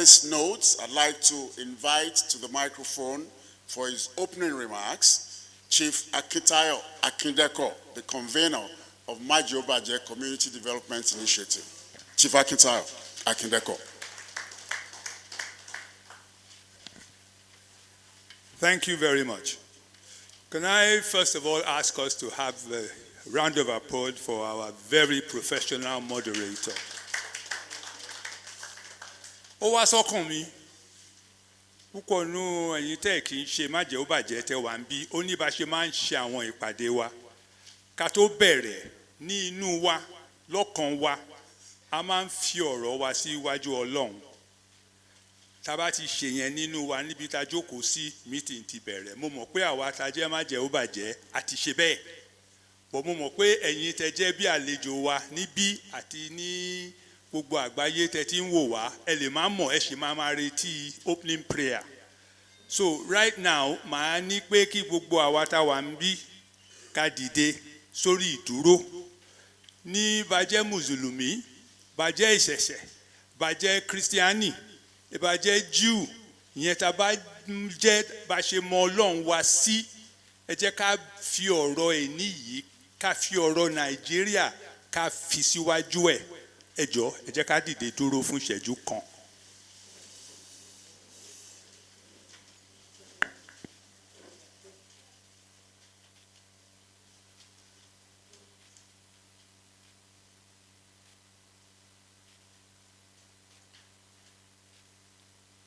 these notes, I'd like to invite to the microphone for his opening remarks, Chief Akintayo Akin-Deko, the convener of Majeobaje Community Development Initiative. Chief Akintayo Akin-Deko. Thank you very much. Can I first of all ask us to have a round of applause for our very professional moderator. Ó wá sọ́kàn mi, púpọ̀ nú ẹ̀yin tẹ́ kì í ṣe Májẹ̀óbàjẹ́ tẹ́ wà ń bí, ó ní bá ṣe máa ń ṣe àwọn ìpàdé wa. Ká tó bẹ̀rẹ̀ ní inú wa, lọ́kàn wa, a máa ń fi ọ̀rọ̀ wa sí iwájú Ọlọ́run. Tá bá ti ṣe yẹn nínú wa níbi tá jókòó sí meeting ti bẹ̀rẹ̀. Mo mọ̀ pé àwa tá jẹ́ Májẹ̀óbàjẹ́ àti ṣe bẹ́ẹ̀. Bọ̀ mo mọ̀ pé ẹ̀yin tẹ́ jẹ́ bí àlejò wa níbí àti ní gbogbo àgbáyé tẹ́ tí ń wò wá, ẹ lè má mọ̀, ẹ ṣì máa retí opening prayer. So right now, màá ní pé kí gbogbo àwa tá wà ń bí ká dìde sórí ìdúró. Ní bá jẹ́ Mùsùlùmí, bá jẹ́ ìṣẹ̀ṣẹ̀, bá jẹ́ Kírísítíánì, bá jẹ́ Jew, ìyẹn tá bá jẹ́ bá ṣe mọ Ọlọ́run wa sí, ẹ jẹ́ ká fi ọ̀rọ̀ ẹni yìí, ká fi ọ̀rọ̀ Nàìjíríà ká fi síwájú ẹ̀. Ẹ jọ̀ọ́, ẹ jẹ́ ká dìde dúró fún ìṣẹ́jú kan.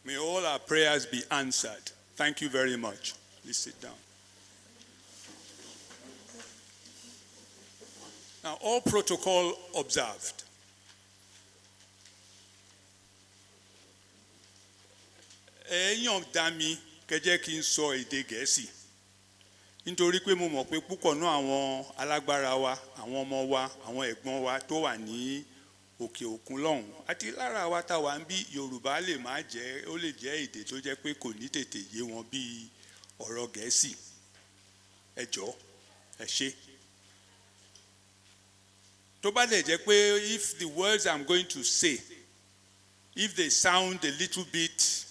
May all our prayers be answered. Thank you very much. Please sit down. Now, all protocol observed. Ẹ̀yin dá mi kẹ́ kí n sọ èdè Gẹ̀ẹ́sì. Nítorí pé mo mọ̀ pé púpọ̀ nú àwọn alágbára wa, àwọn ọmọ wa, àwọn ẹ̀gbọ́n wa tó wà ní òkè òkun lọ́hùn. Àti lára wa tá wà ń bí Yorùbá lè má jẹ́, ó lè jẹ́ èdè tó jẹ́ pé kò ní tètè yé wọn bí ọ̀rọ̀ Gẹ̀ẹ́sì. Ẹ jọ̀ọ́, ẹ ṣé. Tó bá lè jẹ́ pé if the words I'm going to say, if they sound a little bit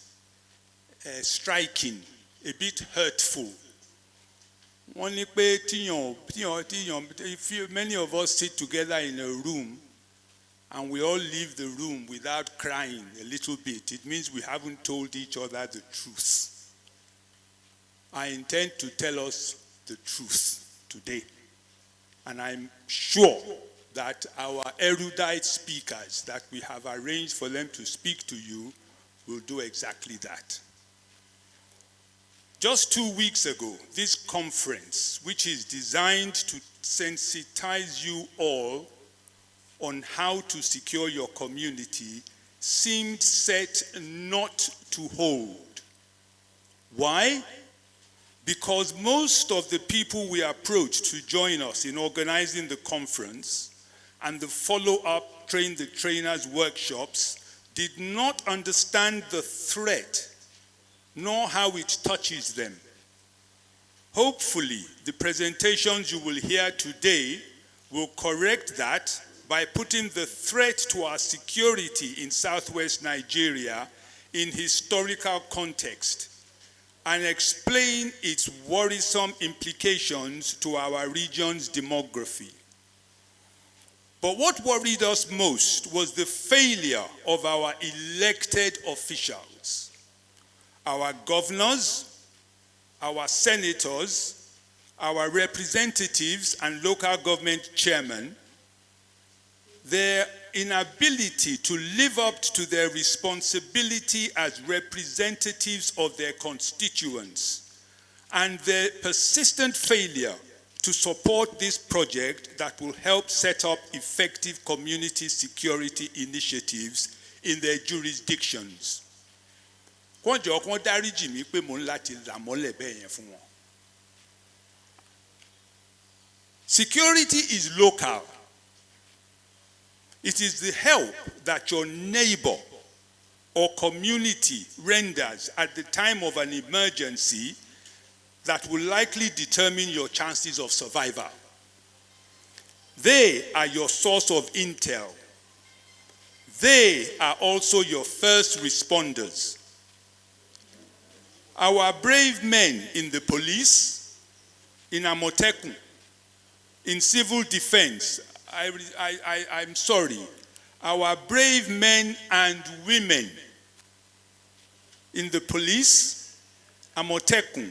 striking, a bit hurtful. Wọ́n ní pé if many of us sit together in a room and we all leave the room without crying a little bit, it means we haven't told each other the truth. I intend to tell us the truth today. And I'm sure that our erudite speakers that we have arranged for them to speak to you will do exactly that. Just 2 weeks ago, this conference, which is designed to sensitize you all on how to secure your community, seemed set not to hold. Why? Because most of the people we approached to join us in organizing the conference and the follow-up Train the Trainers workshops did not understand the threat nor how it touches them. Hopefully, the presentations you will hear today will correct that by putting the threat to our security in southwest Nigeria in historical context and explain its worrisome implications to our region's demography. But what worried us most was the failure of our elected officials. Our governors, our senators, our representatives and local government chairmen, their inability to live up to their responsibility as representatives of their constituents, and their persistent failure to support this project that will help set up effective community security initiatives in their jurisdictions. Security is local. It is the help that your neighbor or community renders at the time of an emergency that will likely determine your chances of survival. They are your source of intel. They are also your first responders. Our brave men in the police, in Amotekun, in civil defense, I'm sorry, our brave men and women in the police, Amotekun,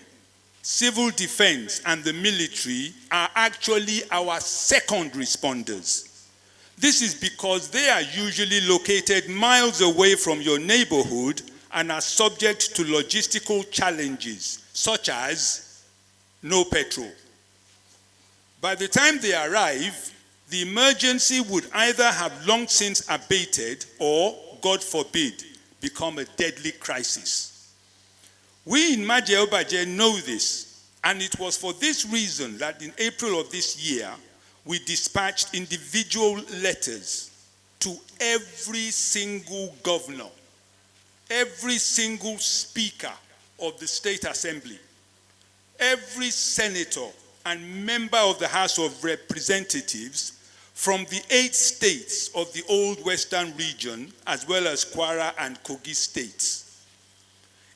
civil defense, and the military are actually our second responders. This is because they are usually located miles away from your neighborhood and are subject to logistical challenges, such as no petrol. By the time they arrive, the emergency would either have long since abated or, God forbid, become a deadly crisis. We in Majeobaje know this, and it was for this reason that in April of this year, we dispatched individual letters to every single governor, every single speaker of the State Assembly, every senator and member of the House of Representatives from the 8 states of the Old Western region, as well as Kwara and Kogi states.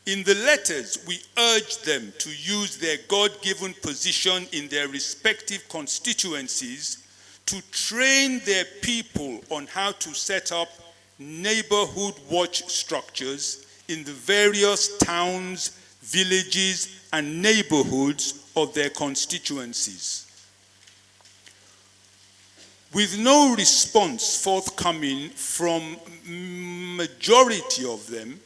In the letters, we urged them to use their God-given position in their respective constituencies to train their people on how to set up neighborhood watch structures in the various towns, villages, and neighborhoods of their constituencies. With no response forthcoming from majority of them,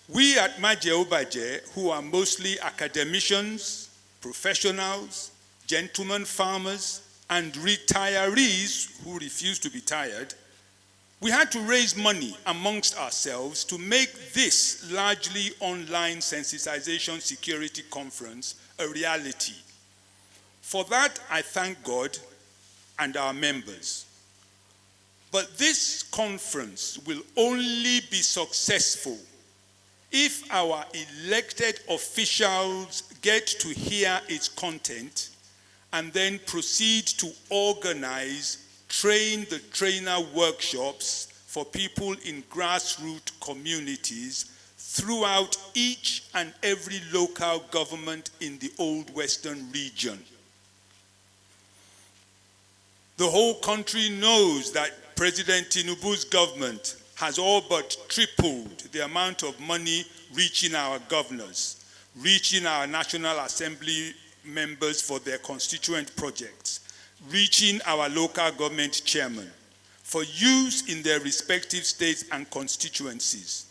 we at Majeobaje, who are mostly academicians, professionals, gentlemen farmers, and retirees who refuse to be tired, we had to raise money amongst ourselves to make this largely online sensitization security conference a reality. For that, I thank God and our members. But this conference will only be successful if our elected officials get to hear its content and then proceed to organize train-the-trainer workshops for people in grassroots communities throughout each and every local government in the Old Western region. The whole country knows that President Tinubu's government has all but tripled the amount of money reaching our governors, reaching our National Assembly members for their constituent projects, reaching our local government chairmen for use in their respective states and constituencies.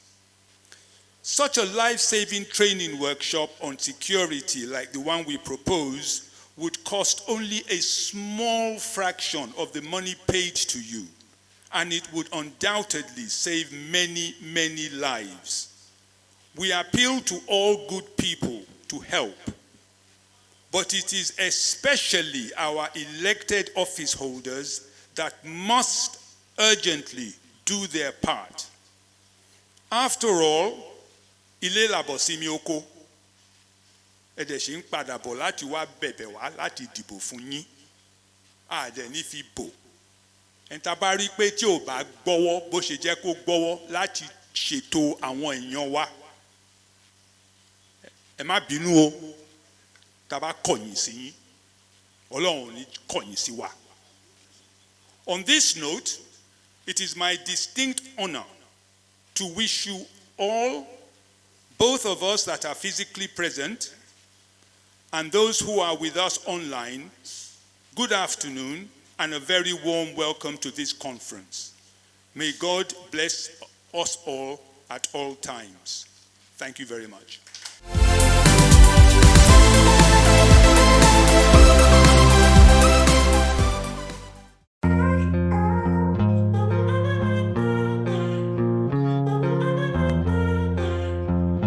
Such a life-saving training workshop on security like the one we propose would cost only a small fraction of the money paid to you, and it would undoubtedly save many, many lives. We appeal to all good people to help, but it is especially our elected office holders that must urgently do their part. After all, ilé làbọ̀ sinmi oko, ẹ̀dẹ̀ ṣì ń padà bọ̀ láti wá bẹ̀bẹ̀ wá láti dìbò fún yín, àdẹ̀ ní fi bò. Ẹ̀ńtà bá rí pé tí ò bá gbọ́wọ́ bó ṣe jẹ́ kó gbọ́wọ́ láti ṣètò àwọn èèyàn wa. Ẹ má bínú o, tá bá kọ̀yìn sí yín, Ọlọ́run ò ní kọ̀yìn sí wa. On this note, it is my distinct honor to wish you all, both of us that are physically present and those who are with us online, good afternoon and a very warm welcome to this conference. May God bless us all at all times. Thank you very much.